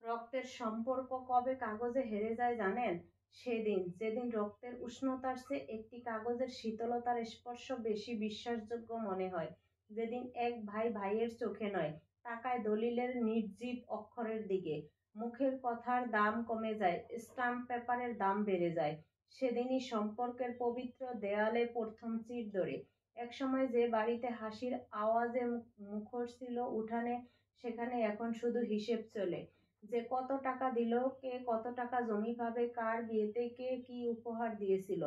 রক্তের সম্পর্ক কবে কাগজে হেরে যায় জানেন? সেদিন, যেদিন রক্তের উষ্ণতার চেয়ে একটি কাগজের শীতলতার স্পর্শ বেশি বিশ্বাসযোগ্য মনে হয়। যেদিন এক ভাই ভাইয়ের চোখে নয়, তাকায় দলিলের নির্জীব অক্ষরের দিকে। মুখের কথার দাম কমে যায়, স্টাম্প পেপারের দাম বেড়ে যায়। সেদিনই সম্পর্কের পবিত্র দেয়ালে প্রথম চির ধরে। একসময় যে বাড়িতে হাসির আওয়াজে মুখর ছিল উঠানে, সেখানে এখন শুধু হিসেব চলে। যে কত টাকা দিল, কে কত টাকা জমি পাবে, কার বিয়েতে কে কি উপহার দিয়েছিল,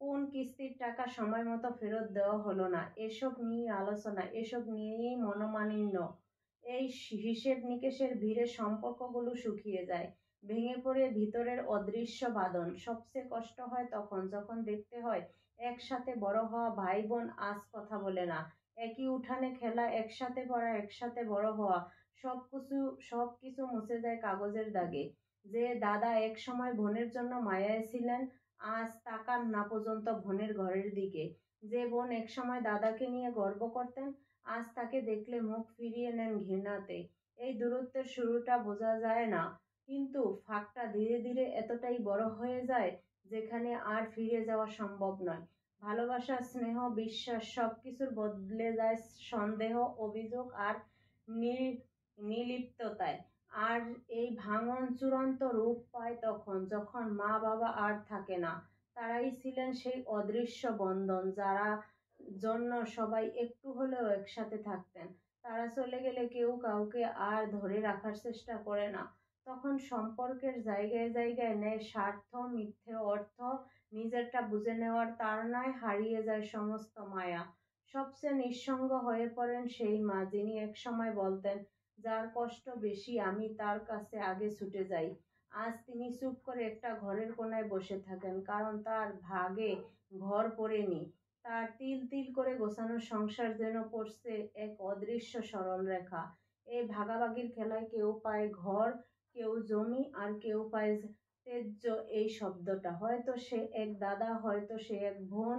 কোন কিস্তির টাকা সময় মতো ফেরত দেওয়া হলো না, এসব নিয়ে আলোচনা, এসব নিয়েই মনোমালিন্য। এই হিসেব নিকেশের ভিড়ে সম্পর্কগুলো শুকিয়ে যায়, ভেঙে পড়ে ভিতরের অদৃশ্য বাঁধন। সবচেয়ে কষ্ট হয় তখন, যখন দেখতে হয় একসাথে বড় হওয়া ভাই বোন আজ কথা বলে না। একই উঠানে খেলা, একসাথে পড়া, একসাথে বড় হওয়া, সবকিছু সবকিছু মুছে যায় কাগজের দাগে। যে দাদা এক সময় বোনের জন্য মায়ায় ছিলেন, আজ তাকান না পর্যন্ত বোনের ঘরের দিকে। যে বোন এক সময় দাদাকে নিয়ে গর্ব করতেন, আজ তাকে দেখলে মুখ ফিরিয়ে নেন ঘৃণাতে। এই দূরত্বের শুরুটা বোঝা যায় না, কিন্তু ফাঁকটা ধীরে ধীরে এতটাই বড় হয়ে যায় যেখানে আর ফিরে যাওয়া সম্ভব নয়। ভালোবাসা, স্নেহ, বিশ্বাস সবকিছুর বদলে যায় সন্দেহ, অভিযোগ আর নির্লিপ্ততায়। আর এই ভাঙন চূড়ান্ত রূপ পায় তখন, যখন মা বাবা আর থাকে না। তারাই ছিলেন সেই অদৃশ্য বন্ধন, যারা জন্য সবাই একটু হলেও একসাথে থাকতেন। তারা চলে গেলে কেউ কাউকে আর ধরে রাখার চেষ্টা করে না। তখন সম্পর্কের জায়গায় জায়গায় নেয় স্বার্থ, মিথ্যে অর্থ, নিজেরটা বুঝে নেওয়ার তাড়নায় হারিয়ে যায় সমস্ত মায়া। সবচেয়ে নিঃসঙ্গ হয়ে পড়েন সেই মা, যিনি একসময় বলতেন, যার কষ্ট বেশি আমি তার কাছে আগে ছুটে যাই। আজ তিনি চুপ করে একটা ঘরের কোনায় বসে থাকেন, কারণ তার ভাগে ঘর পড়েনি। তার তিল তিল করে গোছানো সংসার যেন পড়ছে এক অদৃশ্য সরল রেখা। এই ভাগাভাগির খেলায় কেউ পায় ঘর, কেউ জমি, আর কেউ পায় ত্যায্য এই শব্দটা। হয়তো সে এক দাদা, হয়তো সে এক বোন,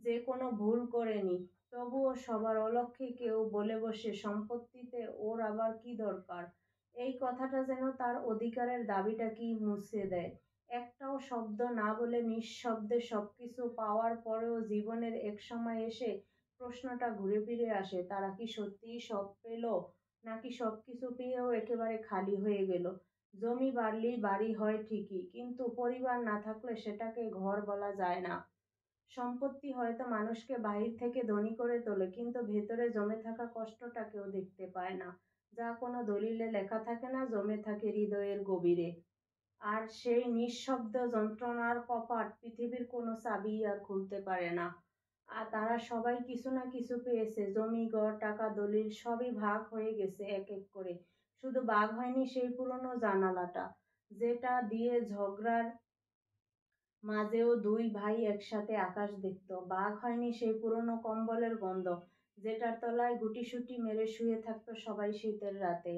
যে কোনো ভুল করেনি, তবুও সবার অলক্ষ্যে কেউ বলে বসে, সম্পত্তিতে ওর আবার কি দরকার। এই কথাটা যেন তার অধিকারের দাবিটা কি মুছে দেয়। একটাও শব্দ না বলে নিঃশব্দে সবকিছু পাওয়ার পরেও জীবনের এক সময় এসে প্রশ্নটা ঘুরে ফিরে আসে, তারা কি সত্যিই সব পেল, নাকি সবকিছু পেয়েও একেবারে খালি হয়ে গেল। জমি বাড়লেই বাড়ি হয় ঠিকই, কিন্তু পরিবার না থাকলে সেটাকে ঘর বলা যায় না। সম্পত্তি হয়তো মানুষকে বাহির থেকে ধনী করে তোলে, কিন্তু ভেতরে জমে থাকা কষ্টটা কেউ দেখতে পায় না, যা কোনো দলিলে লেখা থাকে না, জমে থাকে হৃদয়ের গভীরে। আর সেই নিঃশব্দ যন্ত্রণার কপাট পৃথিবীর কোনো চাবি আর খুলতে পারে না। আর তারা সবাই কিছু না কিছু পেয়েছে, জমি, ঘর, টাকা, দলিল সবই ভাগ হয়ে গেছে এক এক করে। শুধু ভাগ হয়নি সেই পুরনো জানালাটা, যেটা দিয়ে ঝগড়ার মাঝেও দুই ভাই একসাথে আকাশ দেখত। ভাগ হয়নি সেই পুরনো কম্বলের গন্ধ, যেটার তলায় গুটিসুটি মেরে শুয়ে থাকতো সবাই শীতের রাতে।